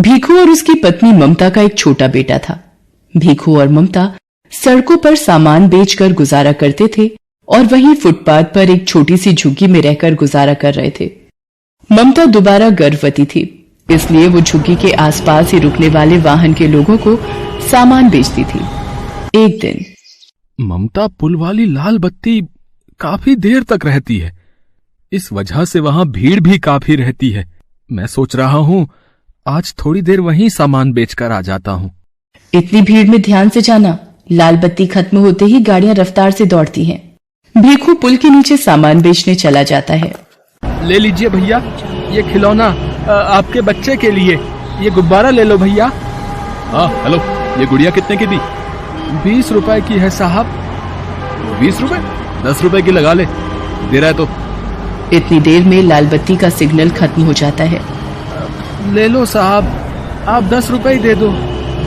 भीखू और उसकी पत्नी ममता का एक छोटा बेटा था। भीखू और ममता सड़कों पर सामान बेचकर गुजारा करते थे और वहीं फुटपाथ पर एक छोटी सी झुग्गी में रहकर गुजारा कर रहे थे। ममता दोबारा गर्भवती थी, इसलिए वो झुग्गी के आसपास ही रुकने वाले वाहन के लोगों को सामान बेचती थी। एक दिन ममता पुल वाली लाल बत्ती काफी देर तक रहती है, इस वजह से वहां भीड़ भी काफी रहती है। मैं सोच रहा हूं आज थोड़ी देर वहीं सामान बेचकर आ जाता हूं। इतनी भीड़ में ध्यान से जाना, लाल बत्ती खत्म होते ही गाड़ियां रफ्तार से दौड़ती हैं। भीखू पुल के नीचे सामान बेचने चला जाता है। ले लीजिए भैया, ये खिलौना आपके बच्चे के लिए, ये गुब्बारा ले लो भैया। हाँ हेलो, ये गुड़िया कितने की दी? 20 रुपए की है साहब। 20 रुपए? 10 रुपए की लगा ले, दे रहा है तो। इतनी देर में लाल बत्ती का सिग्नल खत्म हो जाता है। ले लो साहब, आप 10 रुपए ही दे दो।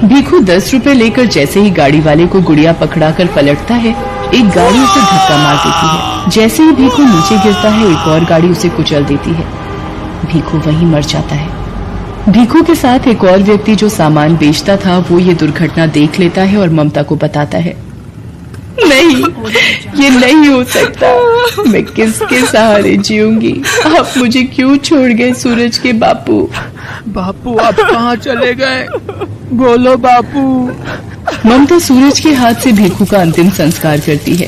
भीखू 10 रुपए लेकर जैसे ही गाड़ी वाले को गुड़िया पकड़ाकर पलटता है, एक गाड़ी उसे धक्का मार देती है। जैसे ही भीखू नीचे गिरता है, एक और गाड़ी उसे कुचल देती है। भीखू वहीं मर जाता है। भीखू के साथ एक और व्यक्ति जो सामान बेचता था, वो ये दुर्घटना देख लेता है और ममता को बताता है। नहीं, ये नहीं हो सकता, मैं किसके सहारे जीऊंगी? आप मुझे क्यों छोड़ गए सूरज के बापू? बापू आप कहाँ चले गए? बोलो बापू। ममता सूरज के हाथ से भीखू का अंतिम संस्कार करती है।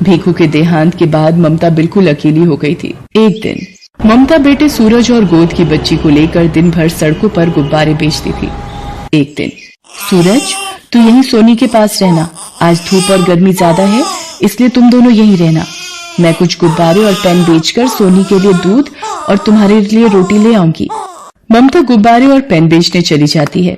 भीखू के देहांत के बाद ममता बिल्कुल अकेली हो गई थी। एक दिन ममता बेटे सूरज और गोद की बच्ची को लेकर दिन भर सड़कों पर गुब्बारे बेचती थी। एक दिन, सूरज तू यहीं सोनी के पास रहना, आज धूप और गर्मी ज्यादा है, इसलिए तुम दोनों यहीं रहना। मैं कुछ गुब्बारे और पेन बेचकर सोनी के लिए दूध और तुम्हारे लिए रोटी ले आऊंगी। ममता गुब्बारे और पेन बेचने चली जाती है।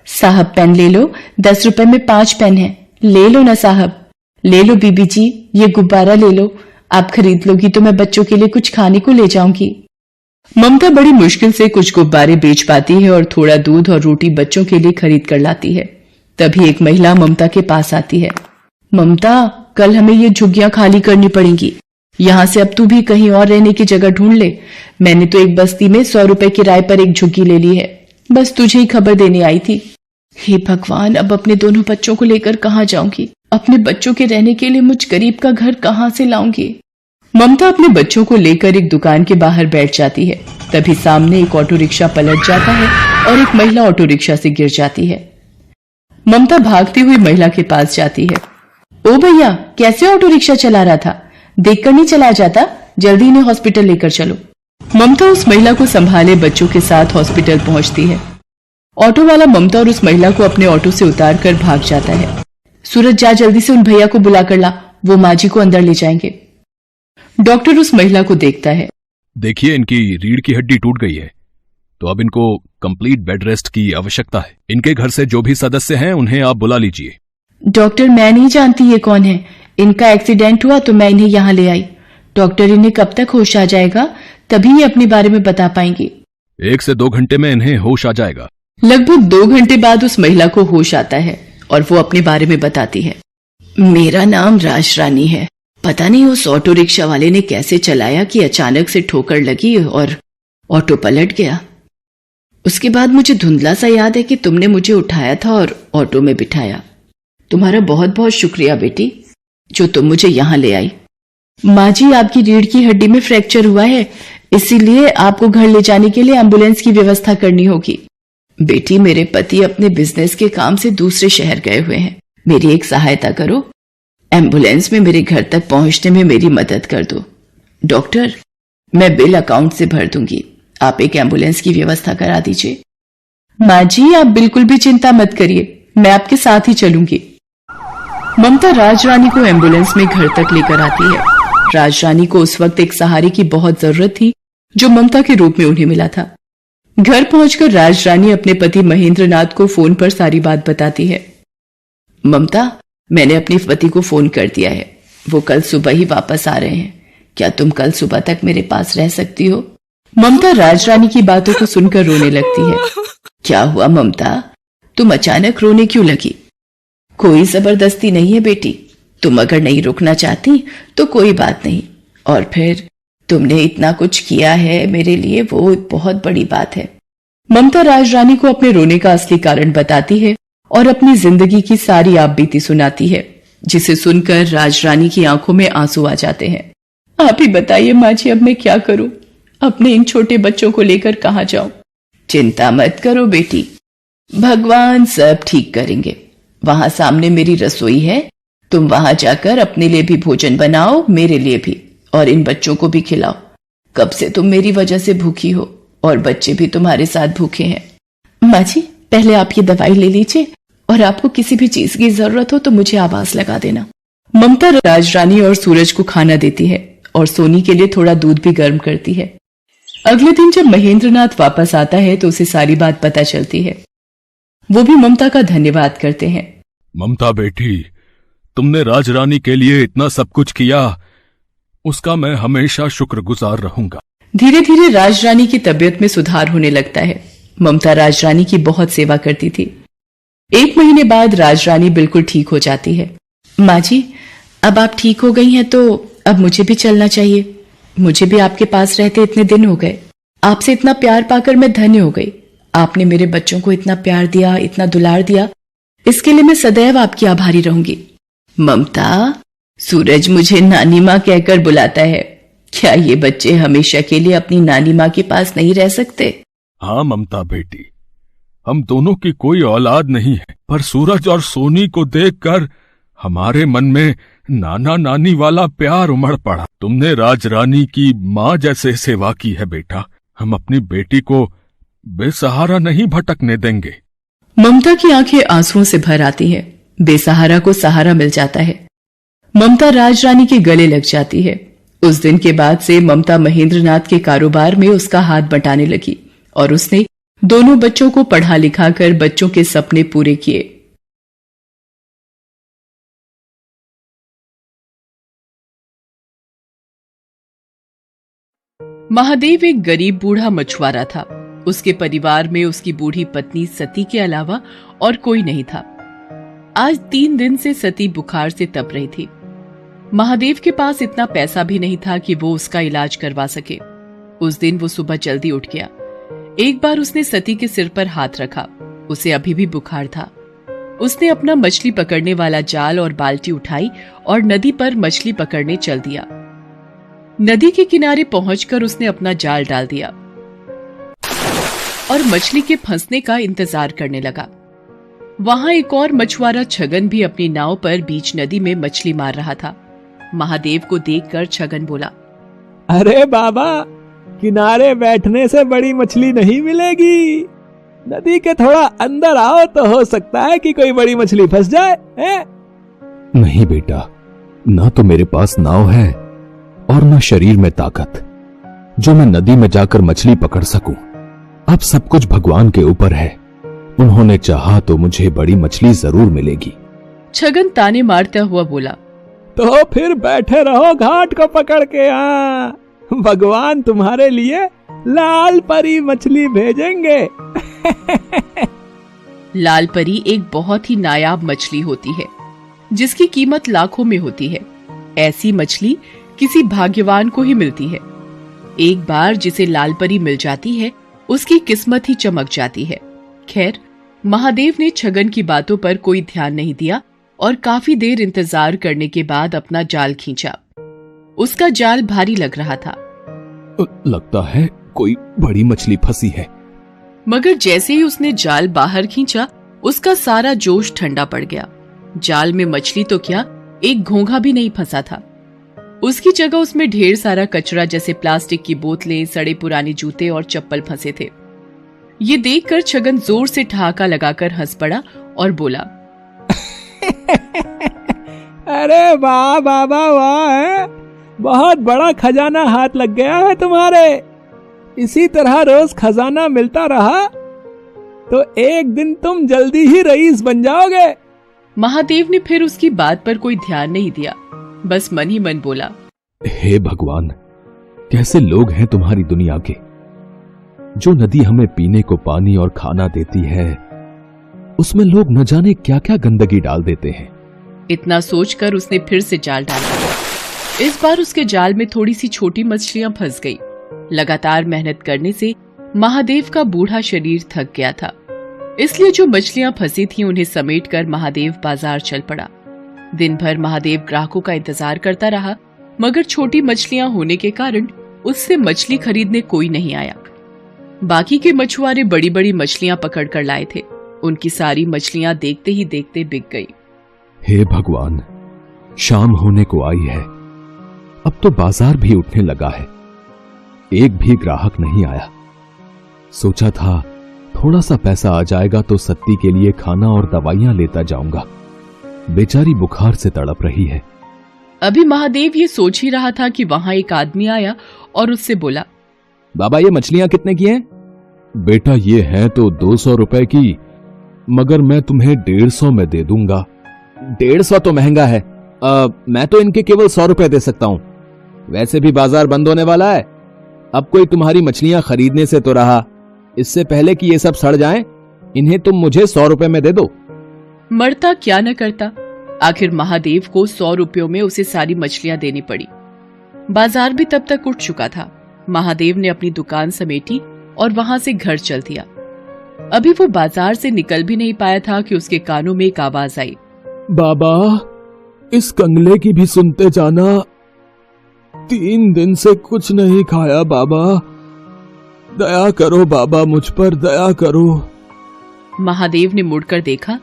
साहब पेन ले लो, 10 रुपए में 5 पेन है, ले लो ना साहब। ले लो बीबी जी, ये गुब्बारा ले लो, आप खरीद लोगी तो मैं बच्चों के लिए कुछ खाने को ले जाऊंगी। ममता बड़ी मुश्किल से कुछ गुब्बारे बेच पाती है और थोड़ा दूध और रोटी बच्चों के लिए खरीद कर लाती है। तभी एक महिला ममता के पास आती है। ममता, कल हमें ये झुग्गियां खाली करनी पड़ेंगी, यहाँ से अब तू भी कहीं और रहने की जगह ढूंढ ले। मैंने तो एक बस्ती में 100 रुपए किराए पर एक झुग्गी ले ली है, बस तुझे ही खबर देने आई थी। हे भगवान, अब अपने दोनों बच्चों को लेकर कहाँ जाऊंगी? अपने बच्चों के रहने के लिए मुझ गरीब का घर कहाँ से लाऊंगी? ममता अपने बच्चों को लेकर एक दुकान के बाहर बैठ जाती है। तभी सामने एक ऑटो रिक्शा पलट जाता है और एक महिला ऑटो रिक्शा से गिर जाती है। ममता भागती हुई महिला के पास जाती है। ओ भैया, कैसे ऑटो रिक्शा चला रहा था? देखकर नहीं चलाया जाता? जल्दी इन्हें हॉस्पिटल लेकर चलो। ममता उस महिला को संभाले बच्चों के साथ हॉस्पिटल पहुंचती है। ऑटो वाला ममता और उस महिला को अपने ऑटो से उतार कर भाग जाता है। सूरज, जा जल्दी से उन भैया को बुला कर ला, वो माँ जी को अंदर ले जाएंगे। डॉक्टर उस महिला को देखता है। देखिए, इनकी रीढ़ की हड्डी टूट गई है, तो अब इनको कंप्लीट बेड रेस्ट की आवश्यकता है। इनके घर से जो भी सदस्य हैं उन्हें आप बुला लीजिए। डॉक्टर, मैं नहीं जानती ये कौन है, इनका एक्सीडेंट हुआ तो मैं इन्हें यहाँ ले आई। डॉक्टर, इन्हें कब तक होश आ जाएगा? तभी ये अपने बारे में बता पाएंगे। 1 से 2 घंटे में इन्हें होश आ जाएगा। लगभग 2 घंटे बाद उस महिला को होश आता है और वो अपने बारे में बताती है। मेरा नाम राज रानी है। पता नहीं उस ऑटो रिक्शा वाले ने कैसे चलाया कि अचानक से ठोकर लगी और ऑटो पलट गया। उसके बाद मुझे धुंधला सा याद है कि तुमने मुझे उठाया था और ऑटो में बिठाया। तुम्हारा बहुत बहुत शुक्रिया बेटी, जो तुम मुझे यहाँ ले आई। माँ जी, आपकी रीढ़ की हड्डी में फ्रैक्चर हुआ है, इसीलिए आपको घर ले जाने के लिए एम्बुलेंस की व्यवस्था करनी होगी। बेटी, मेरे पति अपने बिजनेस के काम से दूसरे शहर गए हुए हैं, मेरी एक सहायता करो, एम्बुलेंस में मेरे घर तक पहुंचने में मेरी मदद कर दो। डॉक्टर, मैं बिल अकाउंट से भर दूंगी, आप एक एम्बुलेंस की व्यवस्था करा दीजिए। माँ जी, आप बिल्कुल भी चिंता मत करिए, मैं आपके साथ ही चलूंगी। ममता राज रानी को एम्बुलेंस में घर तक लेकर आती है। राज रानी को उस वक्त एक सहारे की बहुत जरूरत थी, जो ममता के रूप में उन्हें मिला था। घर पहुंचकर राज रानी अपने पति महेंद्र नाथ को फोन पर सारी बात बताती है। ममता, मैंने अपने पति को फोन कर दिया है, वो कल सुबह ही वापस आ रहे हैं। क्या तुम कल सुबह तक मेरे पास रह सकती हो? ममता राज रानी की बातों को सुनकर रोने लगती है। क्या हुआ ममता, तुम अचानक रोने क्यों लगी? कोई जबरदस्ती नहीं है बेटी, तुम अगर नहीं रुकना चाहती तो कोई बात नहीं, और फिर तुमने इतना कुछ किया है मेरे लिए, वो बहुत बड़ी बात है। ममता राजरानी को अपने रोने का असली कारण बताती है और अपनी जिंदगी की सारी आपबीती सुनाती है, जिसे सुनकर राजरानी की आंखों में आंसू आ जाते हैं। आप ही बताइए माँ जी, अब मैं क्या करूं? अपने इन छोटे बच्चों को लेकर कहाँ जाऊं? चिंता मत करो बेटी, भगवान सब ठीक करेंगे। वहां सामने मेरी रसोई है, तुम वहां जाकर अपने लिए भी भोजन बनाओ, मेरे लिए भी, और इन बच्चों को भी खिलाओ। कब से तुम मेरी वजह से भूखी हो और बच्चे भी तुम्हारे साथ भूखे हैं। माँ जी, पहले आप ये दवाई ले लीजिए और आपको किसी भी चीज की जरूरत हो तो मुझे आवाज लगा देना। ममता राजरानी और सूरज को खाना देती है और सोनी के लिए थोड़ा दूध भी गर्म करती है। अगले दिन जब महेंद्रनाथ वापस आता है तो उसे सारी बात पता चलती है। वो भी ममता का धन्यवाद करते हैं। ममता बेटी, तुमने राजरानी के लिए इतना सब कुछ किया, उसका मैं हमेशा शुक्रगुजार रहूंगा। धीरे धीरे राजरानी की तबीयत में सुधार होने लगता है। ममता राजरानी की बहुत सेवा करती थी। 1 महीने बाद राजरानी बिल्कुल ठीक हो जाती है। माँ जी, अब आप ठीक हो गई हैं तो अब मुझे भी चलना चाहिए। मुझे भी आपके पास रहते इतने दिन हो गए। आपसे इतना प्यार पाकर मैं धन्य हो गई। आपने मेरे बच्चों को इतना प्यार दिया, इतना दुलार दिया, इसके लिए मैं सदैव आपकी आभारी रहूंगी। ममता, सूरज मुझे नानी माँ कहकर बुलाता है। क्या ये बच्चे हमेशा के लिए अपनी नानी माँ के पास नहीं रह सकते? हाँ ममता बेटी, हम दोनों की कोई औलाद नहीं है, पर सूरज और सोनी को देखकर हमारे मन में नाना नानी वाला प्यार उमड़ पड़ा। तुमने राजरानी की माँ जैसे सेवा की है बेटा। हम अपनी बेटी को बेसहारा नहीं भटकने देंगे। ममता की आंखें आंसुओं से भर आती हैं। बेसहारा को सहारा मिल जाता है। ममता राजरानी के गले लग जाती है। उस दिन के बाद से ममता महेंद्रनाथ के कारोबार में उसका हाथ बटाने लगी और उसने दोनों बच्चों को पढ़ा लिखा कर बच्चों के सपने पूरे किए। महादेव एक गरीब बूढ़ा मछुआरा था। उसके परिवार में उसकी बूढ़ी पत्नी सती के अलावा और कोई नहीं था। आज 3 दिन से सती बुखार से तप रही थी। महादेव के पास इतना पैसा भी नहीं था कि वो उसका इलाज करवा सके। उस दिन वो सुबह जल्दी उठ गया। एक बार उसने सती के सिर पर हाथ रखा। उसे अभी भी बुखार था। उसने अपना मछली पकड़ने वाला जाल और बाल्टी उठाई और नदी पर मछली पकड़ने चल दिया। नदी के किनारे पहुंचकर उसने अपना जाल डाल दिया और मछली के फंसने का इंतजार करने लगा। वहां एक और मछुआरा छगन भी अपनी नाव पर बीच नदी में मछली मार रहा था। महादेव को देखकर छगन बोला, अरे बाबा, किनारे बैठने से बड़ी मछली नहीं मिलेगी। नदी के थोड़ा अंदर आओ तो हो सकता है कि कोई बड़ी मछली फंस जाए। है? नहीं बेटा, ना तो मेरे पास नाव है और न शरीर में ताकत जो मैं नदी में जाकर मछली पकड़ सकूं। अब सब कुछ भगवान के ऊपर है। उन्होंने चाहा तो मुझे बड़ी मछली जरूर मिलेगी। छगन ताने मारता हुआ बोला, तो फिर बैठे रहो घाट को पकड़ के। भगवान तुम्हारे लिए लाल परी मछली भेजेंगे। लाल परी एक बहुत ही नायाब मछली होती है जिसकी कीमत लाखों में होती है। ऐसी मछली किसी भाग्यवान को ही मिलती है। एक बार जिसे लाल परी मिल जाती है उसकी किस्मत ही चमक जाती है। खैर, महादेव ने छगन की बातों पर कोई ध्यान नहीं दिया और काफी देर इंतजार करने के बाद अपना जाल खींचा। उसका जाल भारी लग रहा था। लगता है कोई बड़ी मछली फंसी है। मगर जैसे ही उसने जाल बाहर खींचा उसका सारा जोश ठंडा पड़ गया। जाल में मछली तो क्या, एक घोंघा भी नहीं फंसा था। उसकी जगह उसमें ढेर सारा कचरा जैसे प्लास्टिक की बोतलें, सड़े पुराने जूते और चप्पल फंसे थे। ये देखकर छगन जोर से ठहाका लगाकर हंस पड़ा और बोला, अरे वाह बाबा वाह, बहुत बड़ा खजाना हाथ लग गया है तुम्हारे। इसी तरह रोज खजाना मिलता रहा तो एक दिन तुम जल्दी ही रईस बन जाओगे। महादेव ने फिर उसकी बात पर कोई ध्यान नहीं दिया, बस मन ही मन बोला, हे भगवान, कैसे लोग हैं तुम्हारी दुनिया के। जो नदी हमें पीने को पानी और खाना देती है उसमें लोग न जाने क्या क्या गंदगी डाल देते हैं। इतना सोचकर उसने फिर से जाल डाला। इस बार उसके जाल में थोड़ी सी छोटी मछलियां फंस गई। लगातार मेहनत करने से महादेव का बूढ़ा शरीर थक गया था, इसलिए जो मछलियां फंसी थीं उन्हें समेटकर महादेव बाजार चल पड़ा। दिन भर महादेव ग्राहकों का इंतजार करता रहा, मगर छोटी मछलियां होने के कारण उससे मछली खरीदने कोई नहीं आया। बाकी के मछुआरे बड़ी बड़ी मछलियां पकड़ कर लाए थे। उनकी सारी मछलियां देखते ही देखते बिक गई। हे भगवान, शाम होने को आई है, अब तो बाजार भी उठने लगा है, एक भी ग्राहक नहीं आया। सोचा था थोड़ा सा पैसा आ जाएगा तो सत्ती के लिए खाना और दवाइयां लेता जाऊंगा, बेचारी बुखार से तड़प रही है। अभी महादेव ये सोच ही रहा था कि वहां एक आदमी आया और उससे बोला, बाबा ये मछलियां कितने की हैं? बेटा ये हैं तो 200 रुपए की, मगर मैं तुम्हें 150 में दे दूंगा। 150 तो महंगा है, मैं तो इनके केवल 100 रुपए दे सकता हूं। वैसे भी बाजार बंद होने वाला है, अब कोई तुम्हारी मछलियां खरीदने से तो रहा, इससे पहले कि ये सब सड़ जाएं, इन्हें तुम मुझे 100 रुपए में दे दो। मरता क्या न करता, आखिर महादेव को 100 रुपयों में उसे सारी मछलियां देनी पड़ी। बाजार भी तब तक उठ चुका था। महादेव ने अपनी दुकान समेटी और वहां से घर चल दिया। अभी वो बाजार से निकल भी नहीं पाया था कि उसके कानों में एक आवाज आई, बाबा इस कंगले की भी सुनते जाना, 3 दिन से कुछ नहीं खाया बाबा, दया करो बाबा, मुझ पर दया करो। महादेव ने मुड़कर देखा,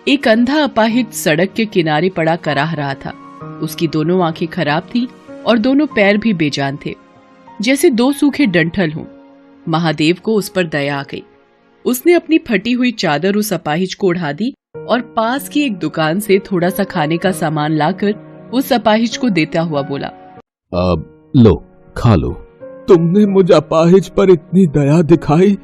एक अंधा अपाहिज सड़क के किनारे पड़ा कराह रहा था। उसकी दोनों आंखें खराब थी और दोनों पैर भी बेजान थे, जैसे 2 सूखे डंठल हों। महादेव को उस पर दया आ गई। उसने अपनी फटी हुई चादर उस अपाहिज को ओढ़ा दी और पास की एक दुकान से थोड़ा सा खाने का सामान लाकर उस अपाहिज को देता हुआ बोला, अब लो खा लो। तुमने मुझ अपाहिज पर इतनी दया दिखाई,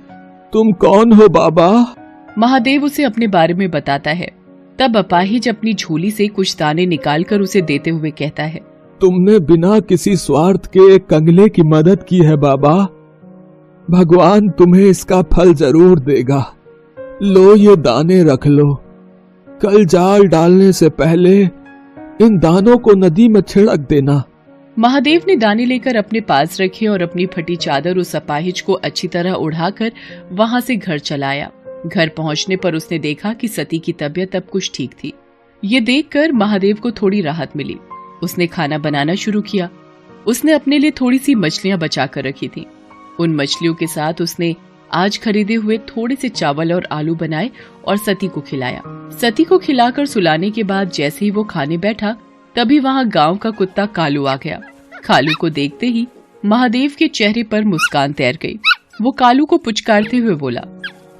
तुम कौन हो बाबा? महादेव उसे अपने बारे में बताता है। तब अपाहिज अपनी झोली से कुछ दाने निकालकर उसे देते हुए कहता है, तुमने बिना किसी स्वार्थ के एक कंगले की मदद की है बाबा, भगवान तुम्हें इसका फल जरूर देगा। लो ये दाने रख लो, कल जाल डालने से पहले इन दानों को नदी में छिड़क देना। महादेव ने दाने लेकर अपने पास रखे और अपनी फटी चादर उस अपाहिज को अच्छी तरह उड़ाकर वहां से घर चलाया। घर पहुंचने पर उसने देखा कि सती की तबीयत अब कुछ ठीक थी। ये देखकर महादेव को थोड़ी राहत मिली। उसने खाना बनाना शुरू किया। उसने अपने लिए थोड़ी सी मछलियां बचा कर रखी थी। उन मछलियों के साथ उसने आज खरीदे हुए थोड़े से चावल और आलू बनाए और सती को खिलाया। सती को खिलाकर सुलाने के बाद जैसे ही वो खाने बैठा, तभी वहाँ गांव का कुत्ता कालू आ गया। कालू को देखते ही महादेव के चेहरे पर मुस्कान तैर गई। वो कालू को पुचकारते हुए बोला,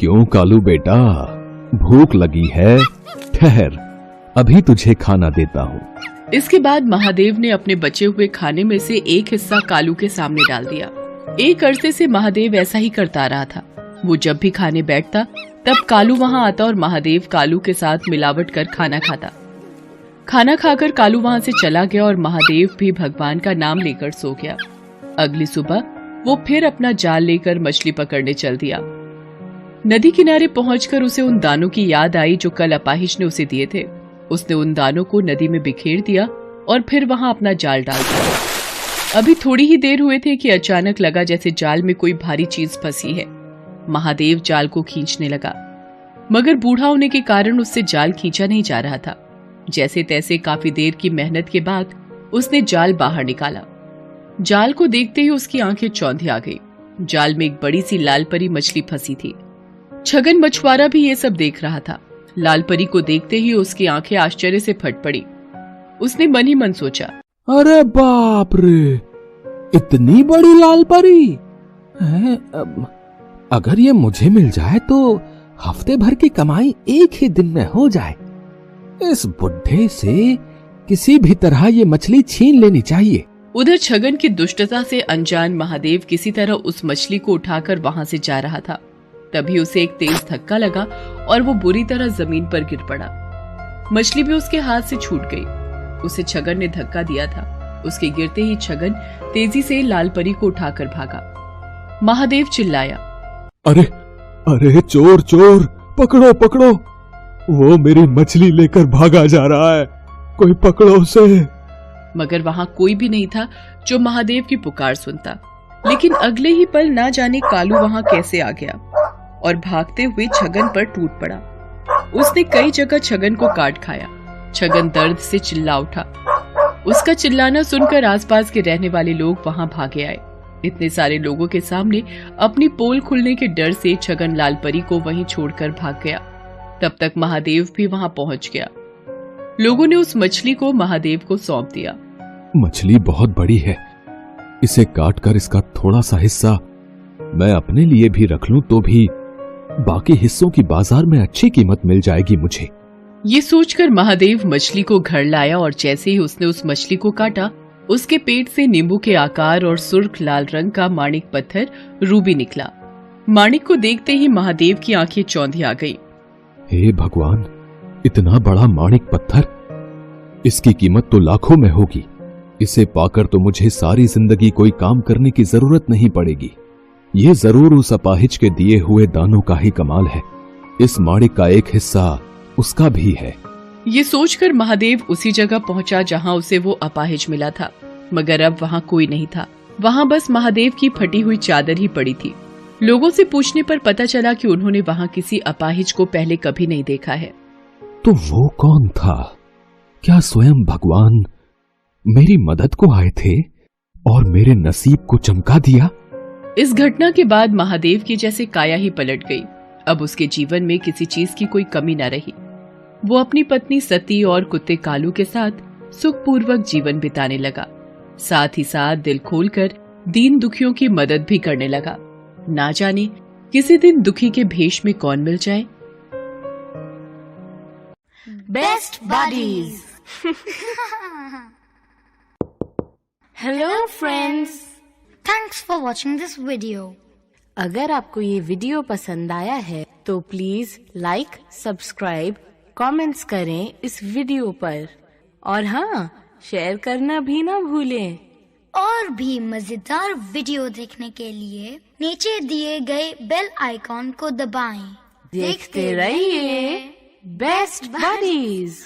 क्यों कालू बेटा, भूख लगी है? ठहर, अभी तुझे खाना देता हूँ। इसके बाद महादेव ने अपने बचे हुए खाने में से एक हिस्सा कालू के सामने डाल दिया। एक अरसे से महादेव ऐसा ही करता रहा था। वो जब भी खाने बैठता तब कालू वहाँ आता और महादेव कालू के साथ मिलावट कर खाना खाता। खाना खाकर कालू वहाँ से चला गया और महादेव भी भगवान का नाम लेकर सो गया। अगली सुबह वो फिर अपना जाल लेकर मछली पकड़ने चल दिया। नदी किनारे पहुंचकर उसे उन दानों की याद आई जो कल अपाहिज ने उसे दिए थे। उसने उन दानों को नदी में बिखेर दिया और फिर वहां अपना जाल डाल दिया। अभी थोड़ी ही देर हुए थे कि अचानक लगा जैसे जाल में कोई भारी चीज फंसी है। महादेव जाल को खींचने लगा, मगर बूढ़ा होने के कारण उससे जाल खींचा नहीं जा रहा था। जैसे तैसे काफी देर की मेहनत के बाद उसने जाल बाहर निकाला। जाल को देखते ही उसकी आंखें चौंधी आ गई। जाल में एक बड़ी सी लाल परी मछली फंसी थी। छगन मछुआरा भी ये सब देख रहा था। लाल परी को देखते ही उसकी आंखें आश्चर्य से फट पड़ी। उसने मन ही मन सोचा, अरे बाप रे, इतनी बड़ी लाल परी है? अगर ये मुझे मिल जाए तो हफ्ते भर की कमाई एक ही दिन में हो जाए। इस बुढ़े से किसी भी तरह ये मछली छीन लेनी चाहिए। उधर छगन की दुष्टता से अनजान महादेव किसी तरह उस मछली को उठाकर वहां से जा रहा था। तभी उसे एक तेज धक्का लगा और वो बुरी तरह जमीन पर गिर पड़ा। मछली भी उसके हाथ से छूट गई। उसे छगन ने धक्का दिया था। उसके गिरते ही छगन तेजी से लाल परी को उठाकर भागा। महादेव चिल्लाया, अरे अरे चोर चोर, पकड़ो पकड़ो, वो मेरी मछली लेकर भागा जा रहा है, कोई पकड़ो उसे। मगर वहां कोई भी नहीं था जो महादेव की पुकार सुनता। लेकिन अगले ही पल ना जाने कालू वहां कैसे आ गया और भागते हुए छगन पर टूट पड़ा। उसने कई जगह छगन को काट खाया। छगन दर्द से चिल्ला उठा। उसका चिल्लाना सुनकर आसपास के रहने वाले लोग वहां भागे आए। इतने सारे लोगों के सामने अपनी पोल खुलने के डर से छगन लाल परी को वहीं छोड़कर भाग गया। तब तक महादेव भी वहां पहुंच गया। लोगों ने उस मछली को महादेव को सौंप दिया। मछली बहुत बड़ी है, इसे काटकर इसका थोड़ा सा हिस्सा मैं अपने लिए भी रख लूं तो भी बाकी हिस्सों की बाजार में अच्छी कीमत मिल जाएगी मुझे। ये सोचकर महादेव मछली को घर लाया और जैसे ही उसने उस मछली को काटा, उसके पेट से नींबू के आकार और सुर्ख लाल रंग का माणिक पत्थर रूबी निकला। माणिक को देखते ही महादेव की आंखें चौंधी आ गई। हे भगवान, इतना बड़ा माणिक पत्थर, इसकी कीमत तो लाखों में होगी। इसे पाकर तो मुझे सारी जिंदगी कोई काम करने की जरूरत नहीं पड़ेगी। ये जरूर उस अपाहिज के दिए हुए दानों का ही कमाल है। इस माणिक का एक हिस्सा उसका भी है। ये सोचकर महादेव उसी जगह पहुंचा जहां उसे वो अपाहिज मिला था, मगर अब वहां कोई नहीं था। वहां बस महादेव की फटी हुई चादर ही पड़ी थी। लोगों से पूछने पर पता चला कि उन्होंने वहां किसी अपाहिज को पहले कभी नहीं देखा है। तो वो कौन था? क्या स्वयं भगवान मेरी मदद को आए थे और मेरे नसीब को चमका दिया? इस घटना के बाद महादेव की जैसे काया ही पलट गई। अब उसके जीवन में किसी चीज की कोई कमी न रही। वो अपनी पत्नी सती और कुत्ते कालू के साथ सुखपूर्वक जीवन बिताने लगा। साथ ही साथ दिल खोलकर दीन दुखियों की मदद भी करने लगा। ना जाने किसी दिन दुखी के भेष में कौन मिल जाए। Best buddies. Hello friends, thanks for watching this video. अगर आपको ये वीडियो पसंद आया है तो प्लीज लाइक, सब्सक्राइब, कमेंट्स करें इस वीडियो पर और हाँ, शेयर करना भी ना भूलें। और भी मजेदार वीडियो देखने के लिए नीचे दिए गए बेल आइकॉन को दबाएं। देखते रहिए बेस्ट बडीज।